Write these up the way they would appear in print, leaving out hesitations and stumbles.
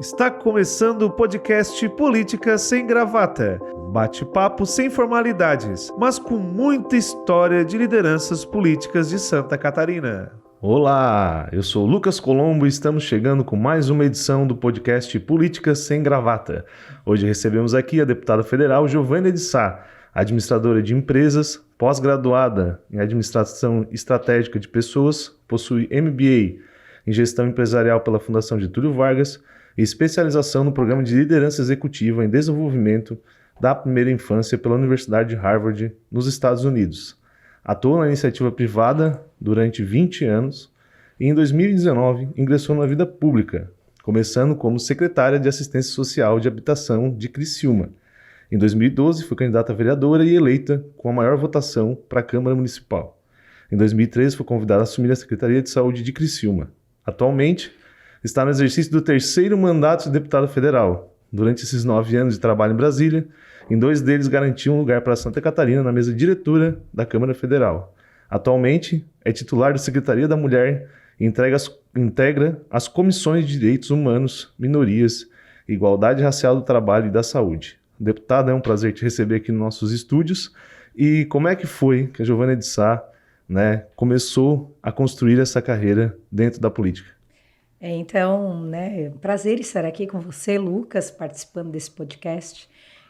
Está começando o podcast Política Sem Gravata. Bate-papo sem formalidades, mas com muita história de lideranças políticas de Santa Catarina. Olá, eu sou Lucas Colombo e estamos chegando com mais uma edição do podcast Política Sem Gravata. Hoje recebemos aqui a deputada federal Giovânia de Sá, administradora de empresas, pós-graduada em Administração Estratégica de Pessoas, possui MBA em Gestão Empresarial pela Fundação Getúlio Vargas e especialização no Programa de Liderança Executiva em Desenvolvimento da Primeira Infância pela Universidade de Harvard, nos Estados Unidos. Atuou na iniciativa privada durante 20 anos e em 2019 ingressou na vida pública, começando como secretária de Assistência Social de Habitação de Criciúma. Em 2012 foi candidata a vereadora e eleita com a maior votação para a Câmara Municipal. Em 2013 foi convidada a assumir a Secretaria de Saúde de Criciúma. Atualmente está no exercício do terceiro mandato de deputada federal. Durante esses 9 anos de trabalho em Brasília, em 2 deles garantiu um lugar para Santa Catarina na mesa diretora da Câmara Federal. Atualmente é titular da Secretaria da Mulher e integra as comissões de Direitos Humanos, Minorias, Igualdade Racial do Trabalho e da Saúde. Deputada, é um prazer te receber aqui nos nossos estúdios. E como é que foi que a Giovânia de Sá, começou a construir essa carreira dentro da política? Então, prazer estar aqui com você, Lucas, participando desse podcast.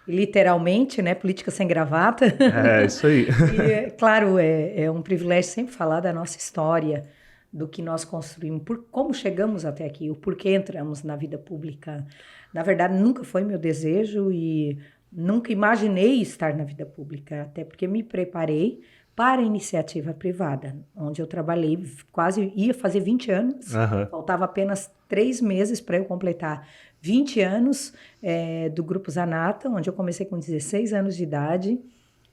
Literalmente, Política Sem Gravata. É, isso aí. E, claro, é um privilégio sempre falar da nossa história, do que nós construímos, como chegamos até aqui, o porquê entramos na vida pública. Na verdade, nunca foi meu desejo e nunca imaginei estar na vida pública, até porque me preparei para a iniciativa privada, onde eu trabalhei, quase ia fazer 20 anos, Faltava apenas 3 meses para eu completar 20 anos do Grupo Zanata, onde eu comecei com 16 anos de idade,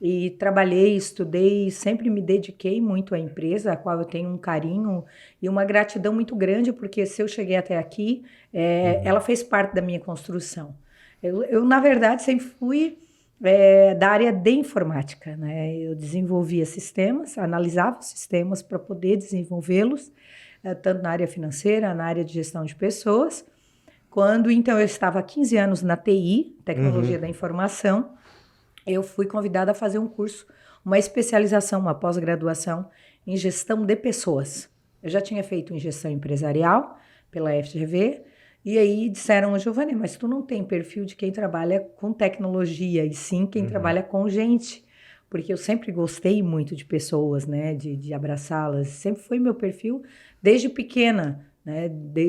e trabalhei, estudei, sempre me dediquei muito à empresa, a qual eu tenho um carinho e uma gratidão muito grande, porque se eu cheguei até aqui, ela fez parte da minha construção. Eu na verdade, sempre fui da área de informática, Eu desenvolvia sistemas, analisava os sistemas para poder desenvolvê-los, tanto na área financeira, na área de gestão de pessoas. Quando, então, eu estava há 15 anos na TI, Tecnologia da Informação, eu fui convidada a fazer um curso, uma especialização, uma pós-graduação em gestão de pessoas. Eu já tinha feito em gestão empresarial pela FGV, e aí disseram, Giovânia, mas tu não tem perfil de quem trabalha com tecnologia, e sim quem trabalha com gente. Porque eu sempre gostei muito de pessoas, de abraçá-las. Sempre foi meu perfil desde pequena.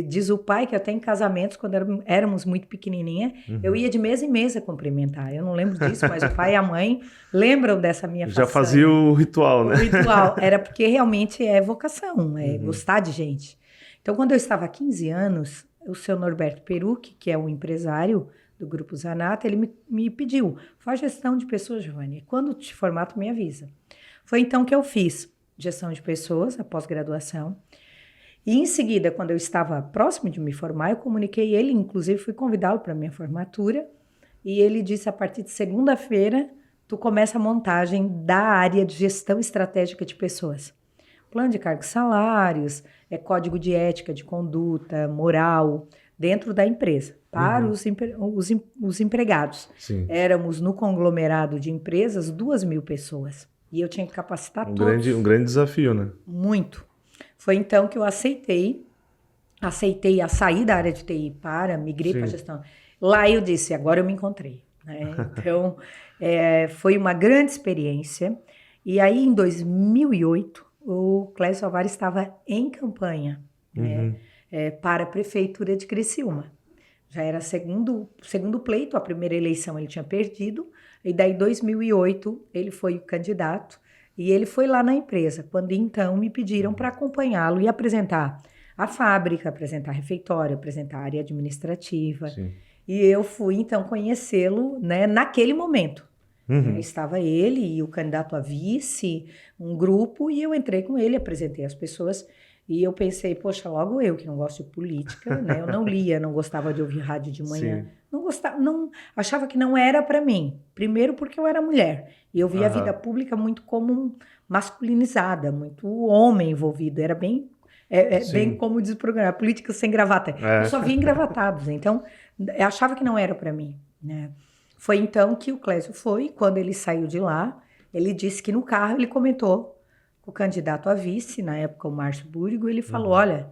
Diz o pai que até em casamentos, quando éramos muito pequenininha, eu ia de mesa em mesa cumprimentar. Eu não lembro disso, mas o pai e a mãe lembram dessa minha façanha. Já fazia o ritual, né? O ritual era porque realmente é vocação, gostar de gente. Então, quando eu estava há 15 anos, o seu Norberto Perucchi, que é um empresário do Grupo Zanata, ele me pediu, faz gestão de pessoas, Giovânia, quando te formar, tu me avisa. Foi então que eu fiz gestão de pessoas, a pós-graduação, e em seguida, quando eu estava próximo de me formar, eu comuniquei ele, inclusive fui convidá-lo para a minha formatura, e ele disse, a partir de segunda-feira, tu começa a montagem da área de gestão estratégica de pessoas. Plano de cargos e salários, código de ética, de conduta, moral, dentro da empresa, para os empregados. Sim. Éramos no conglomerado de empresas 2.000 pessoas, e eu tinha que capacitar todos. Um grande desafio, né? Muito. Foi então que eu aceitei a sair da área de TI migrei para a gestão. Lá eu disse, agora eu me encontrei. Então, foi uma grande experiência. E aí, em 2008, o Clécio Alvares estava em campanha para a Prefeitura de Criciúma. Já era segundo pleito, a primeira eleição ele tinha perdido, e daí em 2008 ele foi o candidato, e ele foi lá na empresa, quando então me pediram para acompanhá-lo e apresentar a fábrica, apresentar refeitório, apresentar a área administrativa. Sim. E eu fui então conhecê-lo, naquele momento. Estava ele e o candidato a vice, um grupo, e eu entrei com ele, apresentei as pessoas, e eu pensei, poxa, logo eu que não gosto de política, eu não lia, não gostava de ouvir rádio de manhã, achava que não era para mim. Primeiro porque eu era mulher, e eu via a vida pública muito como masculinizada, muito homem envolvido, era bem bem como diz o programa, política sem gravata. Eu só via engravatados, então eu achava que não era para mim, né? Foi então que o Clésio foi, quando ele saiu de lá, ele disse que no carro ele comentou com o candidato a vice, na época o Márcio Búrigo, ele falou, olha,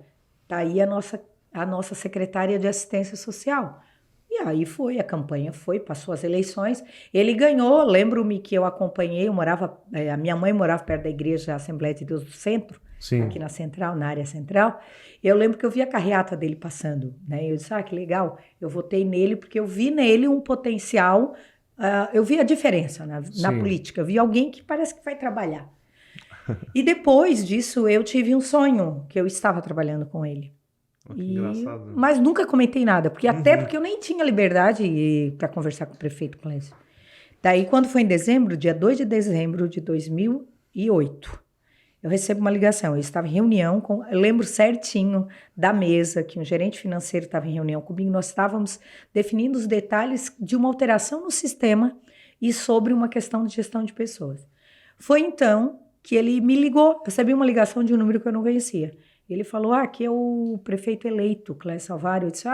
tá aí a nossa secretária de assistência social. E aí a campanha foi, passou as eleições, ele ganhou, lembro-me que eu acompanhei, a minha mãe morava perto da igreja Assembleia de Deus do Centro, Sim. Aqui na Central, na área central, e eu lembro que eu vi a carreata dele passando, né? Eu disse, que legal, eu votei nele porque eu vi nele um potencial, eu vi a diferença na política, eu vi alguém que parece que vai trabalhar. E depois disso, eu tive um sonho, que eu estava trabalhando com ele. Engraçado. Mas nunca comentei nada, até porque eu nem tinha liberdade para conversar com o prefeito Clésio. Daí, quando foi em dezembro, dia 2 de dezembro de 2008, eu recebo uma ligação. Eu estava em reunião, eu lembro certinho da mesa, que um gerente financeiro estava em reunião comigo, nós estávamos definindo os detalhes de uma alteração no sistema e sobre uma questão de gestão de pessoas. Foi então que ele me ligou, recebi uma ligação de um número que eu não conhecia. Ele falou, aqui é o prefeito eleito, Clésio Salvário. Eu disse,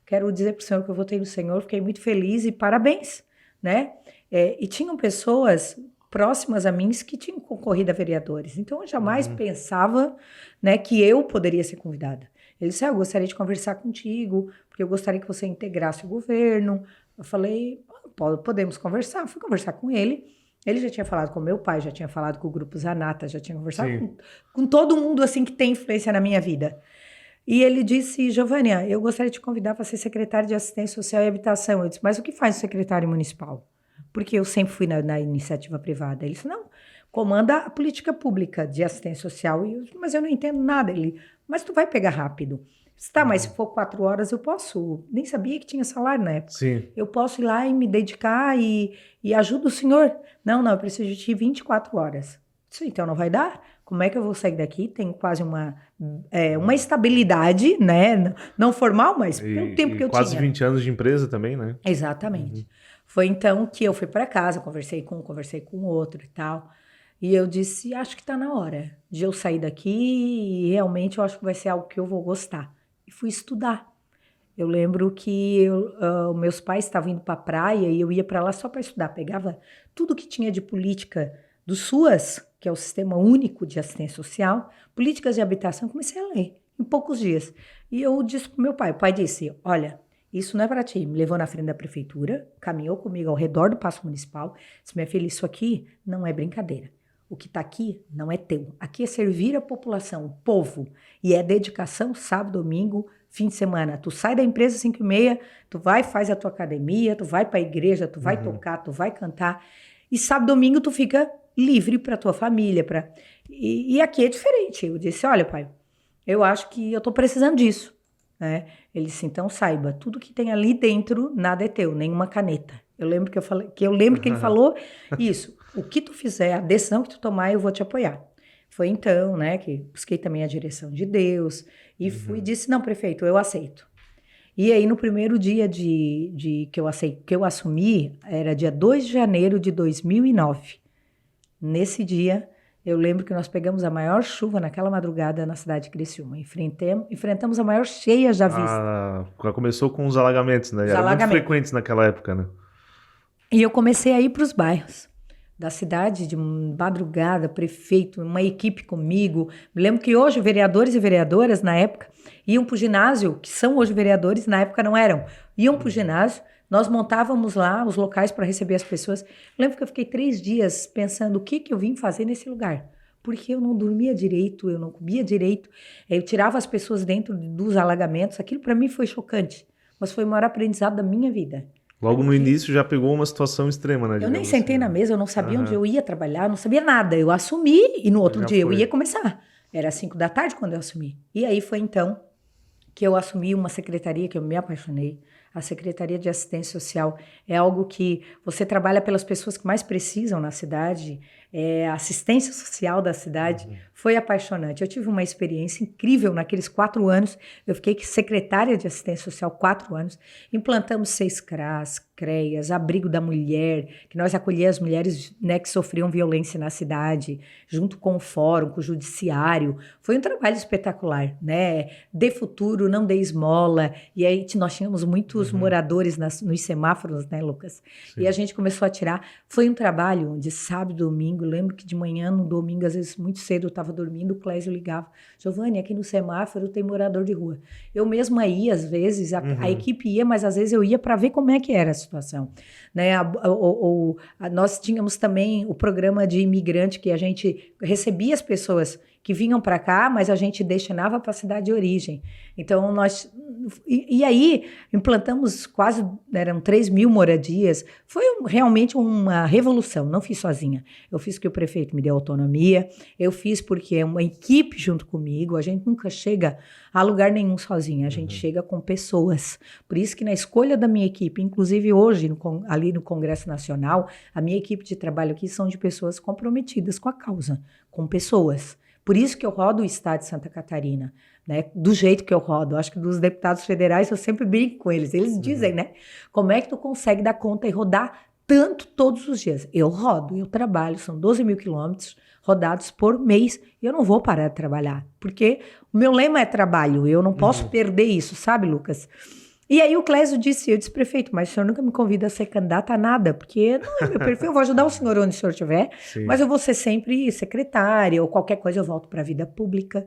quero dizer para o senhor que eu votei no senhor, fiquei muito feliz e parabéns, né? E tinham pessoas próximas a mim que tinham concorrido a vereadores. Então, eu jamais pensava, né, que eu poderia ser convidada. Ele disse, eu gostaria de conversar contigo, porque eu gostaria que você integrasse o governo. Eu falei, podemos conversar. Fui conversar com ele. Ele já tinha falado com meu pai, já tinha falado com o Grupo Zanata, já tinha conversado com todo mundo assim que tem influência na minha vida. E ele disse, Giovânia, eu gostaria de te convidar para ser secretário de Assistência Social e Habitação. Eu disse, mas o que faz o secretário municipal? Porque eu sempre fui na iniciativa privada. Ele disse, não, comanda a política pública de assistência social. E eu disse, mas eu não entendo nada. Ele, mas tu vai pegar rápido. Tá, mas se for 4 horas eu posso. Nem sabia que tinha salário na época. Sim. Eu posso ir lá e me dedicar e ajudo o senhor. Não, eu preciso de ti 24 horas. Isso então não vai dar? Como é que eu vou sair daqui? Tenho quase uma estabilidade, né? Não formal, mas pelo tempo que eu quase tinha. 20 anos de empresa também, né? Exatamente. Foi então que eu fui para casa, conversei com o outro e tal. E eu disse, acho que está na hora de eu sair daqui e realmente eu acho que vai ser algo que eu vou gostar. E fui estudar. Eu lembro que meus pais estavam indo para a praia e eu ia para lá só para estudar. Pegava tudo que tinha de política do SUAS, que é o Sistema Único de Assistência Social, políticas de habitação, comecei a ler em poucos dias. E eu disse para o meu pai, o pai disse, olha, isso não é para ti. Me levou na frente da prefeitura, caminhou comigo ao redor do Paço Municipal, disse, minha filha, isso aqui não é brincadeira. O que está aqui não é teu. Aqui é servir a população, o povo. E é dedicação, sábado, domingo, fim de semana. Tu sai da empresa às 5h30, tu vai, faz a tua academia, tu vai para a igreja, tu vai tocar, tu vai cantar. E sábado, domingo, tu fica livre para tua família. E aqui é diferente. Eu disse, olha, pai, eu acho que eu estou precisando disso. Né? Ele disse, então saiba, tudo que tem ali dentro, nada é teu, nenhuma caneta. Eu lembro que ele falou isso. O que tu fizer, a decisão que tu tomar, eu vou te apoiar. Foi então, né, que busquei também a direção de Deus e fui e disse, não, prefeito, eu aceito. E aí, no primeiro dia que eu assumi, era dia 2 de janeiro de 2009. Nesse dia, eu lembro que nós pegamos a maior chuva naquela madrugada na cidade de Criciúma. Enfrentamos a maior cheia já vista. Começou com os alagamentos, né? Eram muito frequentes naquela época, né? E eu comecei a ir para os bairros da cidade, de madrugada, prefeito, uma equipe comigo. Me lembro que hoje vereadores e vereadoras, na época, iam para o ginásio, que são hoje vereadores, na época não eram. Iam para o ginásio, nós montávamos lá os locais para receber as pessoas. Eu lembro que eu fiquei 3 dias pensando o que eu vim fazer nesse lugar. Porque eu não dormia direito, eu não comia direito, eu tirava as pessoas dentro dos alagamentos. Aquilo para mim foi chocante, mas foi o maior aprendizado da minha vida. Logo no início já pegou uma situação extrema, né? Eu nem sentei na mesa, eu não sabia onde eu ia trabalhar, eu não sabia nada. Eu assumi e no outro dia eu ia começar. Era 5 da tarde quando eu assumi. E aí foi então que eu assumi uma secretaria que eu me apaixonei. A Secretaria de Assistência Social é algo que você trabalha pelas pessoas que mais precisam na cidade. a assistência social da cidade, foi apaixonante. Eu tive uma experiência incrível naqueles 4 anos. Eu fiquei secretária de assistência social 4 anos. Implantamos 6 CRAS, CREAs, abrigo da mulher, que nós acolhíamos as mulheres, né, que sofriam violência na cidade, junto com o fórum, com o judiciário. Foi um trabalho espetacular, né? Dê futuro, não dê esmola. E aí nós tínhamos muitos moradores nos semáforos, né, Lucas? Sim. E a gente começou a tirar. Foi um trabalho de sábado, domingo. Lembro que de manhã, no domingo, às vezes muito cedo, eu estava dormindo, o Clésio ligava. Giovanni, aqui no semáforo tem morador de rua. Eu mesma ia, às vezes, a equipe ia, mas às vezes eu ia para ver como é que era a situação. Né? Nós tínhamos também o programa de imigrante, que a gente recebia as pessoas que vinham para cá, mas a gente destinava para a cidade de origem. Então, E aí, implantamos eram 3 mil moradias. Foi realmente uma revolução, não fiz sozinha. Eu fiz porque o prefeito me deu autonomia, eu fiz porque é uma equipe junto comigo, a gente nunca chega a lugar nenhum sozinha, a gente chega com pessoas. Por isso que na escolha da minha equipe, inclusive hoje, ali no Congresso Nacional, a minha equipe de trabalho aqui são de pessoas comprometidas com a causa, com pessoas. Por isso que eu rodo o estado de Santa Catarina, né? Do jeito que eu rodo. Acho que dos deputados federais eu sempre brinco com eles. Eles dizem, né? Como é que tu consegue dar conta e rodar tanto todos os dias? Eu rodo, eu trabalho, são 12 mil quilômetros rodados por mês e eu não vou parar de trabalhar, porque o meu lema é trabalho, eu não posso perder isso, sabe, Lucas? E aí o Clésio disse, eu disse, prefeito, mas o senhor nunca me convida a ser candidata a nada, porque não é meu perfil, eu vou ajudar o senhor onde o senhor estiver, mas eu vou ser sempre secretária ou qualquer coisa eu volto para a vida pública.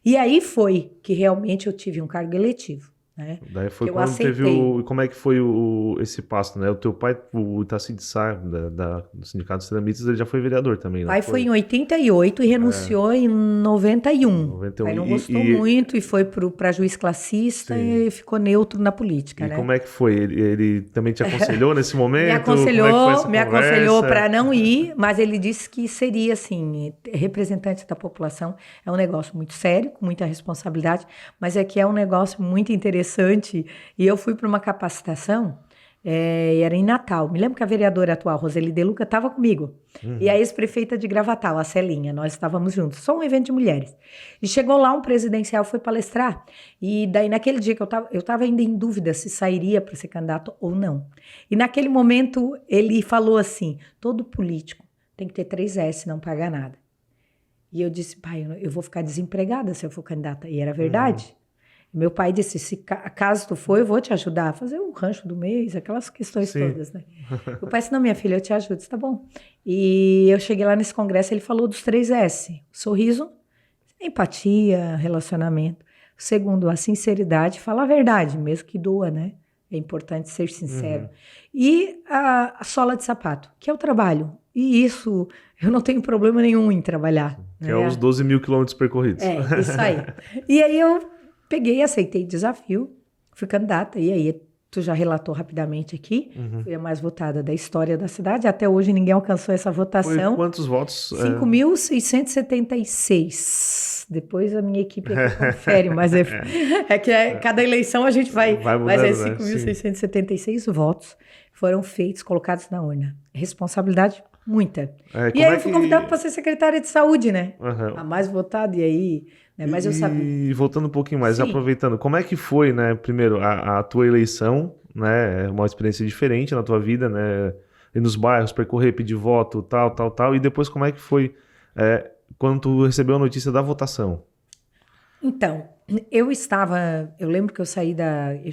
E aí foi que realmente eu tive um cargo eletivo. Né? Daí foi quando teve como é que foi esse passo, né? O teu pai, o Itaci de Sá, do Sindicato dos Ceramitas, ele já foi vereador também, né? O pai foi em 88 e renunciou em 91. O pai não gostou muito e foi para juiz classista e ficou neutro na política, e né? Como é que foi? Ele também te aconselhou nesse momento? Me aconselhou para não ir, mas ele disse que seria, assim, representante da população. É um negócio muito sério, com muita responsabilidade, mas é que é um negócio muito interessante. E eu fui para uma capacitação, era em Natal. Me lembro que a vereadora atual, Roseli De Luca, estava comigo. E a ex-prefeita de Gravatal, a Celinha, nós estávamos juntos. Só um evento de mulheres. E chegou lá um presidencial, foi palestrar. E daí, naquele dia que eu estava ainda em dúvida se sairia para ser candidato ou não. E naquele momento, ele falou assim, todo político tem que ter 3S, não paga nada. E eu disse, pai, eu vou ficar desempregada se eu for candidata. E era verdade. Meu pai disse, se caso tu for, eu vou te ajudar a fazer o rancho do mês, aquelas questões todas, né? O pai disse, não, minha filha, eu te ajudo. Eu disse, tá bom. E eu cheguei lá nesse congresso, ele falou dos 3S. Sorriso, empatia, relacionamento. O segundo, a sinceridade, falar a verdade, mesmo que doa, né? É importante ser sincero. E a sola de sapato, que é o trabalho. E isso, eu não tenho problema nenhum em trabalhar. Que é os 12 mil quilômetros percorridos. É, isso aí. E aí eu peguei, aceitei o desafio, fui candidata, e aí tu já relatou rapidamente aqui, fui a mais votada da história da cidade, até hoje ninguém alcançou essa votação. Foi quantos votos? 5.676. Depois a minha equipe aqui confere, mas cada eleição a gente vai mudando, mas é 5.676 votos foram feitos, colocados na urna. Responsabilidade muita. E aí eu fui convidada para ser secretária de saúde, né? A mais votada, e aí... Né? Mas eu sabia. E voltando um pouquinho mais, aproveitando, como é que foi, né? Primeiro, a tua eleição, né? Uma experiência diferente na tua vida, né? Ir nos bairros, percorrer, pedir voto, tal. E depois, como é que foi quando tu recebeu a notícia da votação? Então, eu lembro que eu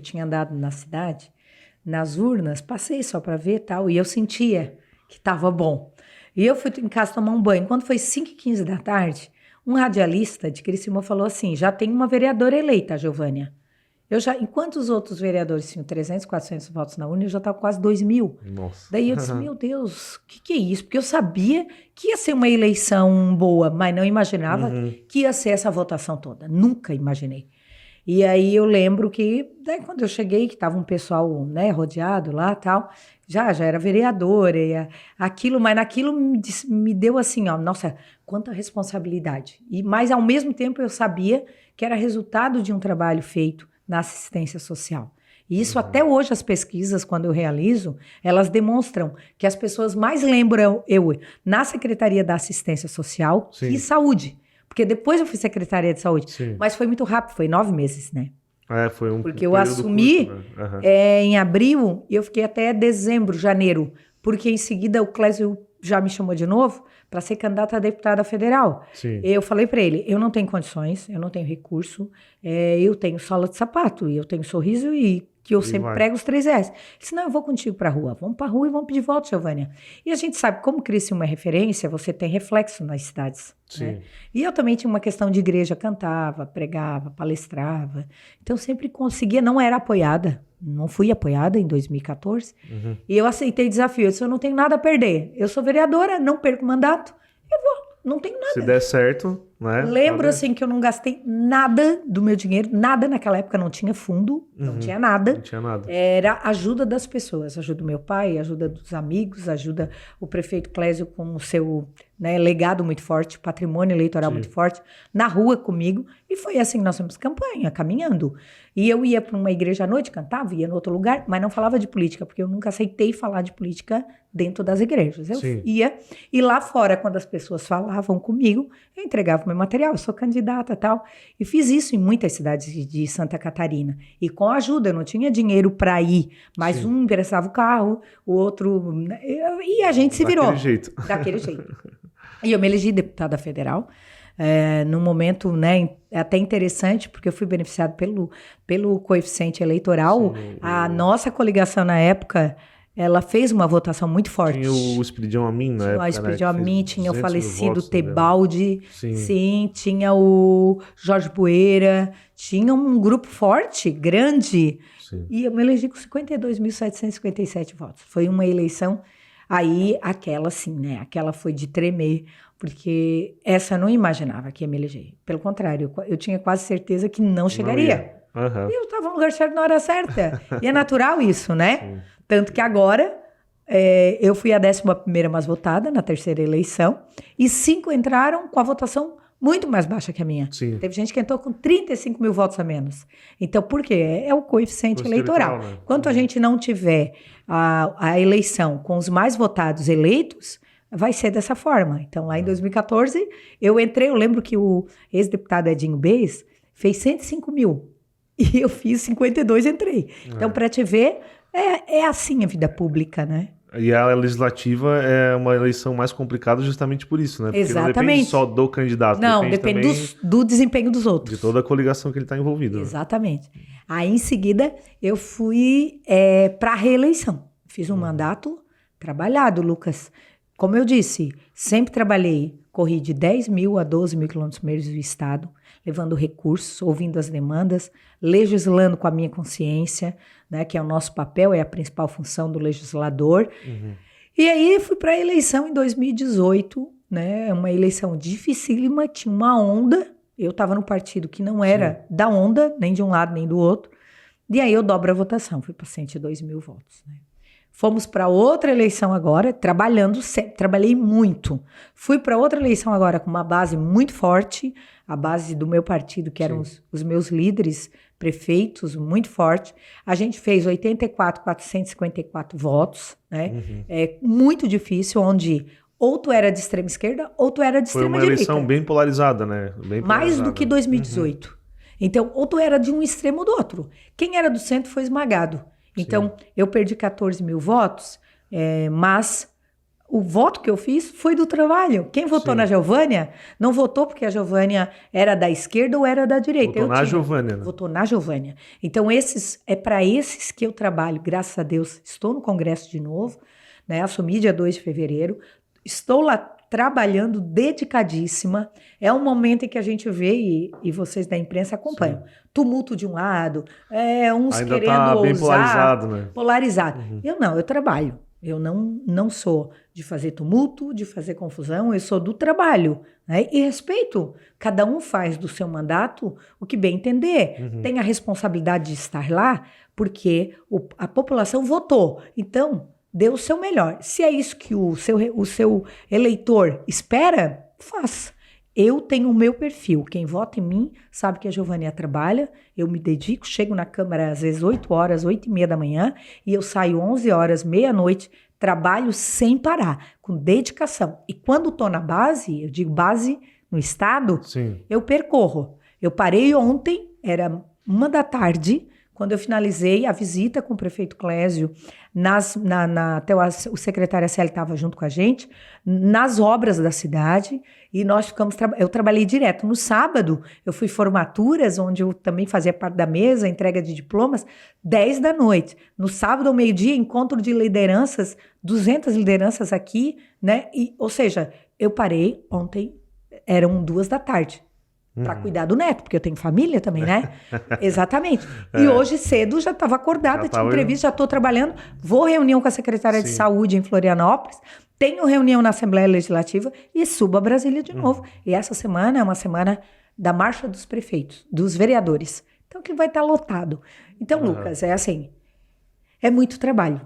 tinha andado na cidade, nas urnas, passei só para ver tal, e eu sentia que estava bom. E eu fui em casa tomar um banho. Quando foi 5h15 da tarde, um radialista de Criciúma falou assim, já tem uma vereadora eleita, Giovânia. Enquanto os outros vereadores tinham 300, 400 votos na urna, eu já estava quase 2.000. Nossa. Daí eu disse, meu Deus, o que é isso? Porque eu sabia que ia ser uma eleição boa, mas não imaginava que ia ser essa votação toda. Nunca imaginei. E aí eu lembro que, daí quando eu cheguei, que estava um pessoal, né, rodeado lá e tal, já era vereadora, mas naquilo me deu assim, ó, nossa, quanta responsabilidade. Mas ao mesmo tempo eu sabia que era resultado de um trabalho feito na assistência social. E isso até hoje as pesquisas, quando eu realizo, elas demonstram que as pessoas mais lembram eu na Secretaria da Assistência Social e Saúde. Porque depois eu fui secretária de Saúde. Sim. Mas foi muito rápido, foi 9 meses, né? Foi um porque eu assumi curto, né? em abril e eu fiquei até dezembro, janeiro. Porque em seguida o Clésio já me chamou de novo para ser candidata a deputada federal. Sim. Eu falei para ele, eu não tenho condições, eu não tenho recurso, eu tenho sola de sapato, e eu tenho sorriso e que eu sempre prego os 3 S. Ele disse, não, eu vou contigo para a rua. Vamos para a rua e vamos pedir voto, Giovânia. E a gente sabe, como cresce uma referência, você tem reflexo nas cidades. Sim. Né? E eu também tinha uma questão de igreja, cantava, pregava, palestrava. Então, sempre conseguia, não era apoiada. Não fui apoiada em 2014. E eu aceitei desafio. Eu disse, eu não tenho nada a perder. Eu sou vereadora, não perco mandato. Eu vou, não tenho nada. Se der certo, né? Lembro, assim, que eu não gastei nada do meu dinheiro, nada naquela época, não tinha fundo, não tinha nada. Não tinha nada. Era ajuda das pessoas, ajuda do meu pai, ajuda dos amigos, ajuda o prefeito Clésio com o seu legado muito forte, patrimônio eleitoral muito forte, na rua comigo. E foi assim que nós fizemos campanha, caminhando. E eu ia para uma igreja à noite, cantava, ia em outro lugar, mas não falava de política, porque eu nunca aceitei falar de política dentro das igrejas. Eu ia, e lá fora, quando as pessoas falavam comigo, eu entregava o meu material, eu sou candidata e tal. E fiz isso em muitas cidades de Santa Catarina. E com ajuda, eu não tinha dinheiro para ir, mas um emprestava o carro, o outro... E a gente se virou. Daquele jeito. E eu me elegi deputada federal, num momento até interessante, porque eu fui beneficiada pelo coeficiente eleitoral. A nossa coligação na época, ela fez uma votação muito forte. Tinha o Espiridião Amin na época, o Espiridião Amin, tinha o falecido Tebaldi, sim, tinha o Jorge Bueira, tinha um grupo forte, grande. Sim. E eu me elegi com 52.757 votos. Foi uma eleição... Aí, aquela sim, né? Aquela foi de tremer, porque essa eu não imaginava que ia me eleger. Pelo contrário, eu tinha quase certeza que não chegaria. E eu estava no lugar certo na hora certa. E é natural isso, né? Sim. Tanto que agora, eu fui a 11ª mais votada na terceira eleição, e 5 entraram com a votação muito mais baixa que a minha. Sim. Teve gente que entrou com 35 mil votos a menos. Então, por quê? É o coeficiente eleitoral. Né? Enquanto a gente não tiver a eleição com os mais votados eleitos, vai ser dessa forma. Então, lá em 2014, eu entrei, eu lembro que o ex-deputado Edinho Beis fez 105 mil. E eu fiz 52 e entrei. Então, para te ver, é assim a vida pública, né? E a legislativa é uma eleição mais complicada justamente por isso, né? Porque Exatamente. Não depende só do candidato. Não, depende do desempenho dos outros. De toda a coligação que ele está envolvido. Exatamente. Né? Aí, em seguida, eu fui para a reeleição. Fiz um mandato trabalhado, Lucas. Como eu disse, sempre trabalhei, corri de 10 mil a 12 mil quilômetros médios do estado, levando recursos, ouvindo as demandas, legislando com a minha consciência, né, que é o nosso papel, é a principal função do legislador. E aí fui para a eleição em 2018, né, uma eleição dificílima, tinha uma onda, eu estava no partido que não era da onda, nem de um lado nem do outro, e aí eu dobro a votação, fui para 102 mil votos, né. Fomos para outra eleição agora, trabalhei muito. Fui para outra eleição agora com uma base muito forte, a base do meu partido, que eram os meus líderes, prefeitos, muito forte. A gente fez 84.454 votos, né? É muito difícil, onde ou tu era de extrema esquerda ou tu era de extrema direita. Foi uma eleição bem polarizada, né? Mais do que 2018. Então, ou tu era de um extremo ou do outro. Quem era do centro foi esmagado. Então, eu perdi 14 mil votos, mas o voto que eu fiz foi do trabalho. Quem votou na Giovânia não votou porque a Giovânia era da esquerda ou era da direita. Votou na Giovânia, né? Votou na Giovânia. Então, é para esses que eu trabalho. Graças a Deus, estou no Congresso de novo, né? Assumi dia 2 de fevereiro. Estou lá trabalhando, dedicadíssima. É um momento em que a gente vê, e vocês da imprensa acompanham, tumulto de um lado, uns ainda querendo tá bem ousar, polarizado, né? Polarizado. Eu trabalho. Eu não sou de fazer tumulto, de fazer confusão, eu sou do trabalho, né? E respeito. Cada um faz do seu mandato o que bem entender. Tem a responsabilidade de estar lá, porque a população votou. Então, dê o seu melhor. Se é isso que o seu eleitor espera, faça. Eu tenho o meu perfil. Quem vota em mim sabe que a Giovânia trabalha, eu me dedico, chego na Câmara às vezes 8 horas, 8h30 da manhã, e eu saio 11 horas, meia-noite, trabalho sem parar, com dedicação. E quando estou na base, eu digo base no Estado, Sim. eu percorro. Eu parei ontem, era 1h da tarde, quando eu finalizei a visita com o prefeito Clésio, até o secretário Célio estava junto com a gente, nas obras da cidade, e nós eu trabalhei direto. No sábado, eu fui formaturas, onde eu também fazia parte da mesa, entrega de diplomas, 10 da noite. No sábado, ao meio-dia, encontro de lideranças, 200 lideranças aqui, né? Ou seja, eu parei ontem, eram 2 da tarde. Para cuidar do neto, porque eu tenho família também, né? Exatamente. E hoje cedo já estava acordada, tinha entrevista, já estou trabalhando, vou reunião com a secretária de Saúde em Florianópolis, tenho reunião na Assembleia Legislativa e subo a Brasília de novo. E essa semana é uma semana da Marcha dos Prefeitos, dos vereadores. Então, que vai estar lotado. Então, Lucas, é assim, é muito trabalho,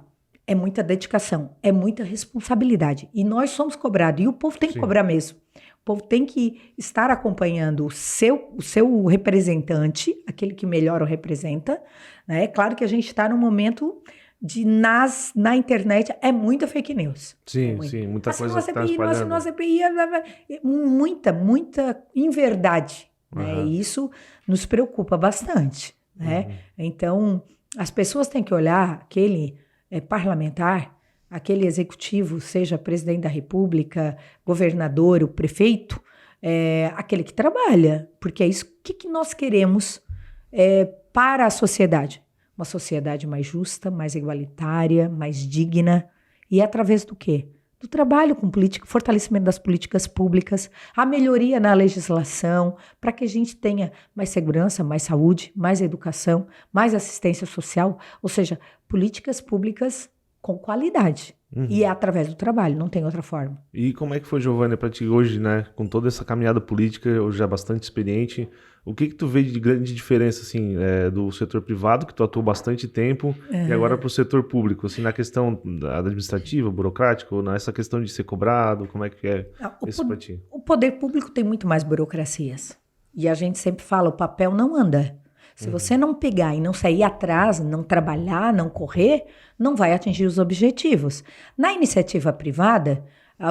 é muita dedicação, é muita responsabilidade. E nós somos cobrados, e o povo tem que cobrar mesmo. O povo tem que estar acompanhando o seu representante, aquele que melhor o representa, né? É claro que a gente está num momento de, na internet, é muita fake news. Sim, muita coisa que está espalhando. Nossa CPI, muita inverdade, né? E isso nos preocupa bastante, né? Então, as pessoas têm que olhar aquele parlamentar, aquele executivo, seja presidente da República, governador, o prefeito, aquele que trabalha, porque é isso que nós queremos para a sociedade. Uma sociedade mais justa, mais igualitária, mais digna. E através do quê? Do trabalho com política, fortalecimento das políticas públicas, a melhoria na legislação, para que a gente tenha mais segurança, mais saúde, mais educação, mais assistência social, ou seja, políticas públicas com qualidade. E é através do trabalho, não tem outra forma. E como é que foi, Giovânia, para ti hoje, né? Com toda essa caminhada política, hoje já bastante experiente, o que tu vê de grande diferença, assim, do setor privado, que tu atuou bastante tempo, e agora para o setor público, assim, na questão administrativa, burocrática, ou nessa questão de ser cobrado, como é que é isso para ti? O poder público tem muito mais burocracias. E a gente sempre fala, o papel não anda. Se você não pegar e não sair atrás, não trabalhar, não correr, não vai atingir os objetivos. Na iniciativa privada,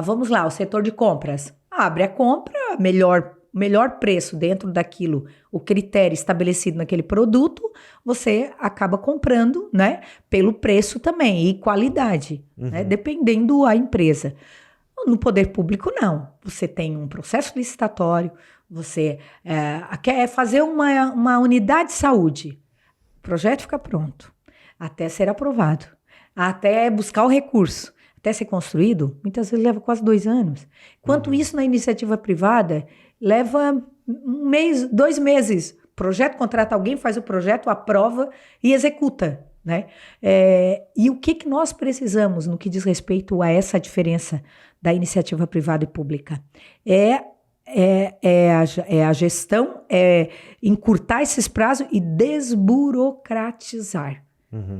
vamos lá, o setor de compras. Abre a compra, melhor preço dentro daquilo, o critério estabelecido naquele produto, você acaba comprando, né, pelo preço também e qualidade, né, dependendo da empresa. No poder público, não. Você tem um processo licitatório, você quer fazer uma unidade de saúde. O projeto fica pronto, até ser aprovado, até buscar o recurso, até ser construído, muitas vezes leva quase 2 anos. Enquanto isso, na iniciativa privada, leva 1 mês, 2 meses. O projeto contrata alguém, faz o projeto, aprova e executa, né? E o que nós precisamos no que diz respeito a essa diferença da iniciativa privada e pública? A gestão, encurtar esses prazos e desburocratizar.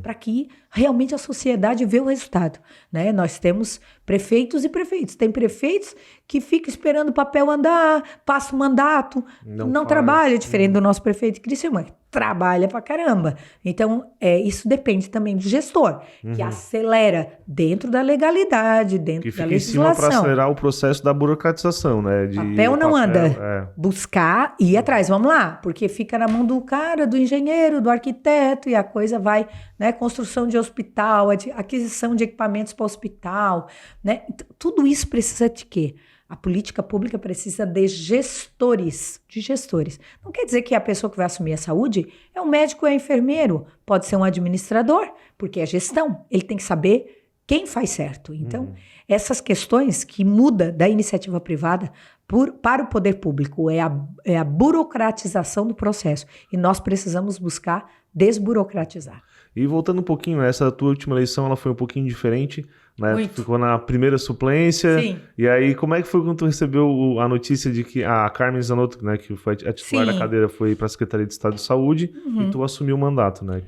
Para que realmente a sociedade veja o resultado, né? Nós temos prefeitos e prefeitos. Tem prefeitos que ficam esperando o papel andar, passa o mandato, não trabalha, diferente do nosso prefeito de Criciúma, que trabalha pra caramba. Então, isso depende também do gestor, que acelera dentro da legalidade, dentro da legislação. Que fica em cima para acelerar o processo da burocratização, né? Papel não anda. Buscar e ir atrás, vamos lá, porque fica na mão do cara, do engenheiro, do arquiteto, e a coisa vai, né? Construção de hospital, aquisição de equipamentos para hospital, né? Tudo isso precisa de quê? A política pública precisa de gestores. Não quer dizer que a pessoa que vai assumir a saúde é um médico ou é enfermeiro, pode ser um administrador, porque é gestão. Ele tem que saber quem faz certo. Então, essas questões que mudam da iniciativa privada para o poder público é a burocratização do processo. E nós precisamos buscar desburocratizar. E voltando um pouquinho, essa tua última eleição ela foi um pouquinho diferente. né? Muito. Tu ficou na primeira suplência. Sim. E aí, como é que foi quando tu recebeu a notícia de que a Carmen Zanotto, né, que foi a titular Sim. da cadeira, foi para a Secretaria de Estado de Saúde e tu assumiu o mandato, né?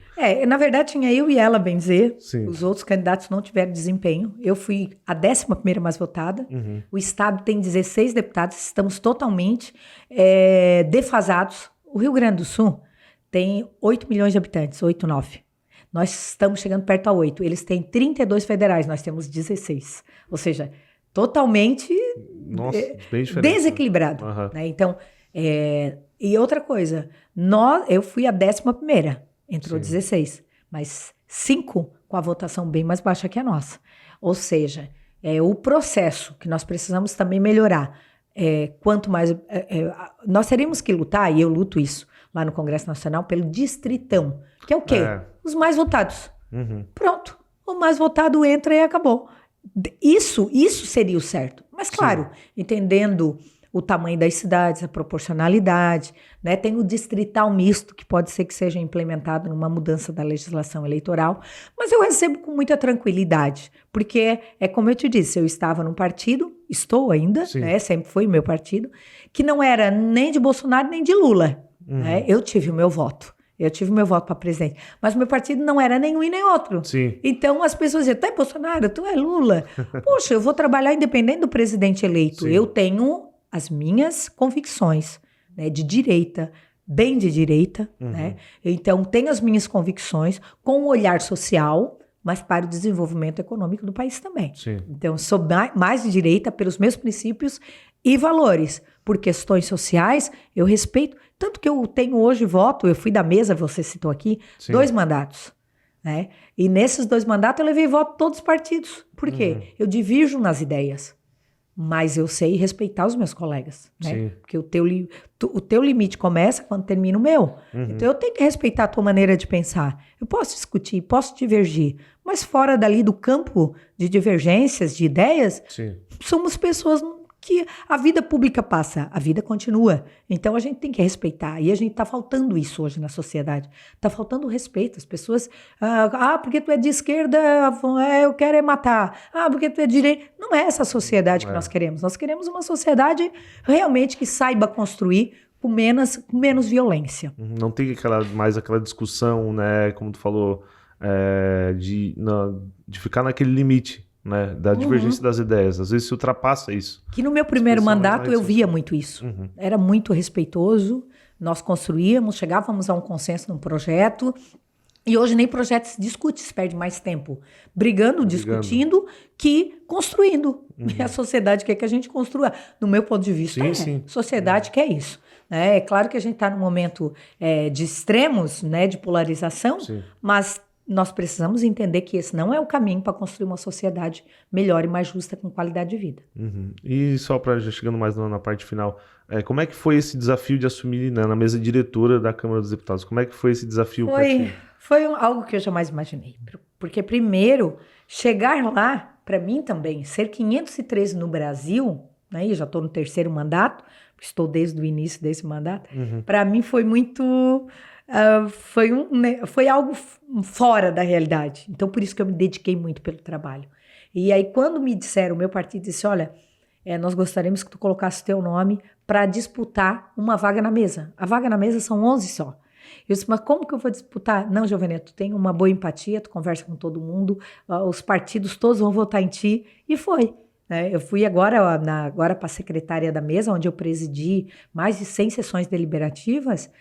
Na verdade, tinha eu e ela, bem dizer. Sim. Os outros candidatos não tiveram desempenho. Eu fui a 11ª mais votada. O Estado tem 16 deputados, estamos totalmente defasados. O Rio Grande do Sul tem 8 milhões de habitantes, 8, 9. Nós estamos chegando perto a 8. Eles têm 32 federais, nós temos 16. Ou seja, totalmente bem diferente, desequilibrado. Né? Né? Então, e outra coisa, eu fui a 11ª, entrou 16, mas 5 com a votação bem mais baixa que a nossa. Ou seja, o processo que nós precisamos também melhorar. Quanto mais... nós teríamos que lutar, e eu luto isso lá no Congresso Nacional, pelo distritão, que é o quê? Os mais votados. Pronto, o mais votado entra e acabou. Isso seria o certo. Mas, claro, entendendo o tamanho das cidades, a proporcionalidade, né? Tem o distrital misto, que pode ser que seja implementado numa mudança da legislação eleitoral, mas eu recebo com muita tranquilidade, porque como eu te disse, eu estava num partido, estou ainda, né? Sempre foi o meu partido, que não era nem de Bolsonaro nem de Lula. Né? Eu tive o meu voto. Eu tive meu voto para presidente. Mas o meu partido não era nenhum e nem outro. Sim. Então as pessoas diziam, tu é Bolsonaro, tu é Lula. Poxa, eu vou trabalhar independente do presidente eleito. Sim. Eu tenho as minhas convicções, né, de direita, bem de direita. Né? Então tenho as minhas convicções com um olhar social, mas para o desenvolvimento econômico do país também. Sim. Então sou mais de direita pelos meus princípios e valores. Por questões sociais, eu respeito. Tanto que eu tenho hoje voto, eu fui da mesa, você citou aqui, 2 mandatos. Né? E nesses 2 mandatos eu levei voto de todos os partidos. Por quê? Eu divirjo nas ideias, mas eu sei respeitar os meus colegas. Né? Porque o teu limite começa quando termina o meu. Então eu tenho que respeitar a tua maneira de pensar. Eu posso discutir, posso divergir, mas fora dali do campo de divergências, de ideias, somos pessoas que a vida pública passa, a vida continua. Então a gente tem que respeitar. E a gente está faltando isso hoje na sociedade. Está faltando respeito. As pessoas, porque tu é de esquerda, eu quero matar. Porque tu é de direita. Não é essa sociedade que nós queremos. Nós queremos uma sociedade realmente que saiba construir com menos violência. Não tem mais aquela discussão, né, como tu falou, de ficar naquele limite. Né, da divergência das ideias, às vezes se ultrapassa isso. Que no meu primeiro mandato eu via muito isso. Era muito respeitoso, nós construíamos, chegávamos a um consenso num projeto, e hoje nem projeto se discute, se perde mais tempo brigando, discutindo, que construindo. E a sociedade quer que a gente construa. No meu ponto de vista, sociedade quer isso. É claro que a gente está num momento de extremos, né, de polarização, mas nós precisamos entender que esse não é o caminho para construir uma sociedade melhor e mais justa, com qualidade de vida. E só para já chegando mais na parte final, como é que foi esse desafio de assumir, né, na mesa diretora da Câmara dos Deputados? Como é que foi esse desafio para ti? Foi algo que eu jamais imaginei. Porque, primeiro, chegar lá, para mim também, ser 513 no Brasil, né, e já estou no 3º mandato, estou desde o início desse mandato, para mim foi muito... foi algo fora da realidade. Então, por isso que eu me dediquei muito pelo trabalho. E aí, quando me disseram, o meu partido disse, olha, nós gostaríamos que tu colocasse o teu nome para disputar uma vaga na mesa. A vaga na mesa são 11 só. Eu disse, mas como que eu vou disputar? Não, Giovanna, tu tem uma boa empatia, tu conversa com todo mundo, os partidos todos vão votar em ti. E foi. Eu fui agora para a secretária da mesa, onde eu presidi mais de 100 sessões deliberativas.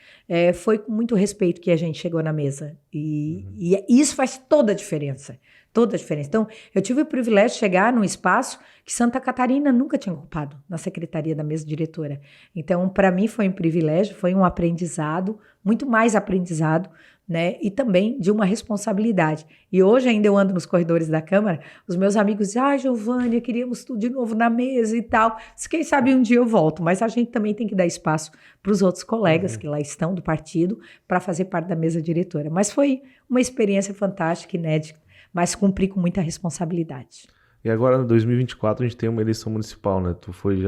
Foi com muito respeito que a gente chegou na mesa. E isso faz toda a diferença. Toda a diferença. Então, eu tive o privilégio de chegar num espaço que Santa Catarina nunca tinha ocupado, na secretaria da mesa diretora. Então, para mim foi um privilégio, foi um aprendizado, muito mais aprendizado, né? E também de uma responsabilidade. E hoje ainda eu ando nos corredores da Câmara, os meus amigos dizem, Giovânia, queríamos tudo de novo na mesa e tal. Quem sabe um dia eu volto, mas a gente também tem que dar espaço para os outros colegas que lá estão do partido para fazer parte da mesa diretora. Mas foi uma experiência fantástica, inédita, mas cumpri com muita responsabilidade. E agora, em 2024, a gente tem uma eleição municipal, né? Tu foi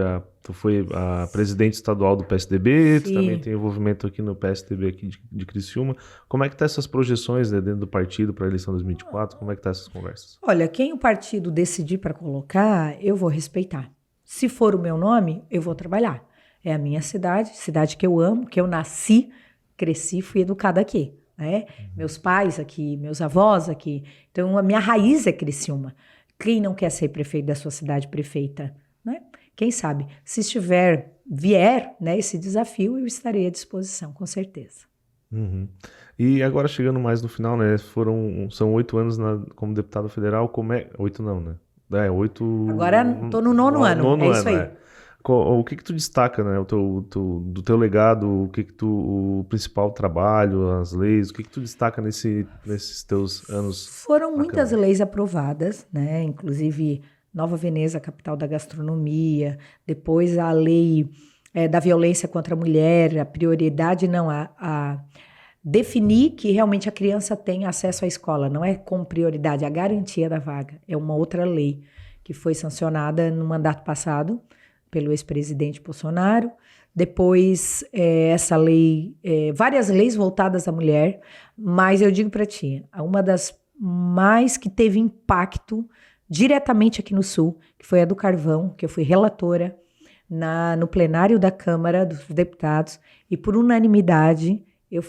a presidente estadual do PSDB, Sim. Tu também tem envolvimento aqui no PSDB aqui de Criciúma. Como é que tá essas projeções, né, dentro do partido para a eleição de 2024? Como é que tá essas conversas? Olha, quem o partido decidir para colocar, eu vou respeitar. Se for o meu nome, eu vou trabalhar. É a minha cidade que eu amo, que eu nasci, cresci, fui educada aqui, né? Meus pais aqui, meus avós aqui. Então, a minha raiz é Criciúma. Quem não quer ser prefeito da sua cidade, prefeita, né? Quem sabe? Se vier, né, esse desafio, eu estarei à disposição, com certeza. Uhum. E agora, chegando mais no final, né? São 8 anos como deputado federal. Como é... 8 não, né? 8... Agora estou no nono ano, é isso aí. É. O que tu destaca, né, do teu legado, o principal trabalho, as leis, o que tu destaca nesses teus anos? Foram muitas leis aprovadas, né, inclusive Nova Veneza, capital da gastronomia, depois a lei da violência contra a mulher, a prioridade a definir que realmente a criança tem acesso à escola, não é com prioridade, a garantia da vaga, é uma outra lei que foi sancionada no mandato passado, pelo ex-presidente Bolsonaro, depois essa lei, várias leis voltadas à mulher, mas eu digo para ti, uma das mais que teve impacto diretamente aqui no Sul, que foi a do carvão, que eu fui relatora no plenário da Câmara dos Deputados, e por unanimidade eu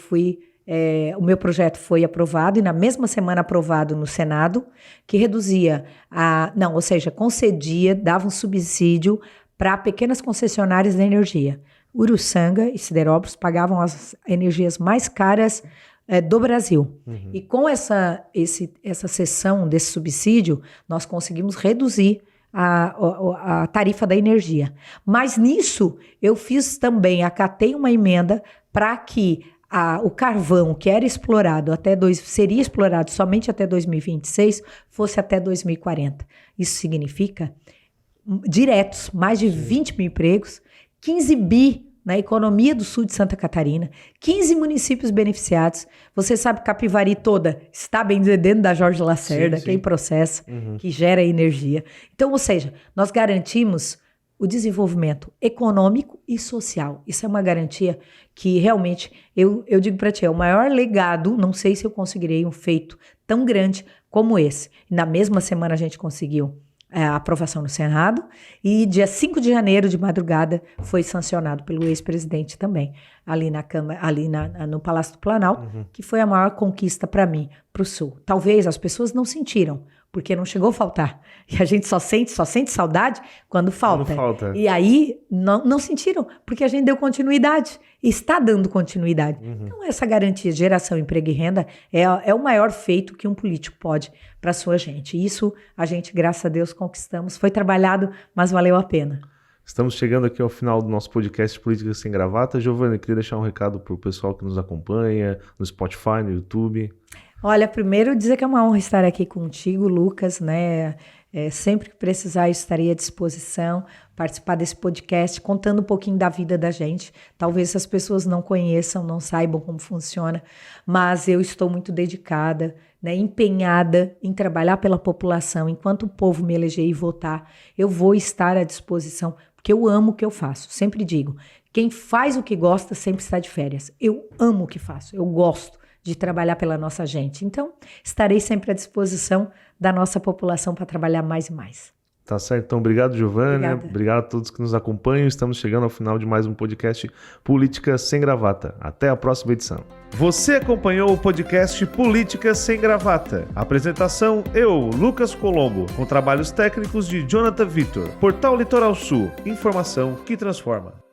o meu projeto foi aprovado e na mesma semana aprovado no Senado, que reduzia, concedia, dava um subsídio para pequenas concessionárias de energia. Uruçanga e Siderópolis pagavam as energias mais caras do Brasil. Uhum. E com essa cessão desse subsídio, nós conseguimos reduzir a tarifa da energia. Mas nisso, eu fiz também, acatei uma emenda para que o carvão que era explorado seria explorado somente até 2026, fosse até 2040. Isso significa diretos, mais de 20 mil empregos, 15 bi na economia do sul de Santa Catarina, 15 municípios beneficiados. Você sabe, Capivari toda está bem dentro da Jorge Lacerda, sim. Quem processa, que gera energia. Então, ou seja, nós garantimos o desenvolvimento econômico e social. Isso é uma garantia que realmente, eu digo para ti, é o maior legado, não sei se eu conseguirei um feito tão grande como esse. Na mesma semana a gente conseguiu a aprovação no Senado, e dia 5 de janeiro, de madrugada, foi sancionado pelo ex-presidente também, ali na Câmara, no Palácio do Planalto, que foi a maior conquista para mim, para o Sul. Talvez as pessoas não sentiram, porque não chegou a faltar. E a gente só sente saudade quando falta. E aí, não sentiram, porque a gente deu continuidade. E está dando continuidade. Então, essa garantia de geração, emprego e renda é o maior feito que um político pode para a sua gente. Isso a gente, graças a Deus, conquistamos. Foi trabalhado, mas valeu a pena. Estamos chegando aqui ao final do nosso podcast Política Sem Gravata. Giovana, queria deixar um recado para o pessoal que nos acompanha no Spotify, no YouTube. Olha, primeiro dizer que é uma honra estar aqui contigo, Lucas, né? Sempre que precisar, eu estarei à disposição, participar desse podcast, contando um pouquinho da vida da gente. Talvez as pessoas não conheçam, não saibam como funciona, mas eu estou muito dedicada, né, empenhada em trabalhar pela população. Enquanto o povo me eleger e votar, eu vou estar à disposição, porque eu amo o que eu faço. Sempre digo, quem faz o que gosta sempre está de férias. Eu amo o que faço, eu gosto de trabalhar pela nossa gente. Então, estarei sempre à disposição da nossa população para trabalhar mais e mais. Tá certo. Então, obrigado, Giovânia. Obrigado a todos que nos acompanham. Estamos chegando ao final de mais um podcast Política Sem Gravata. Até a próxima edição. Você acompanhou o podcast Política Sem Gravata. Apresentação, eu, Lucas Colombo, com trabalhos técnicos de Jonathan Vitor. Portal Litoral Sul. Informação que transforma.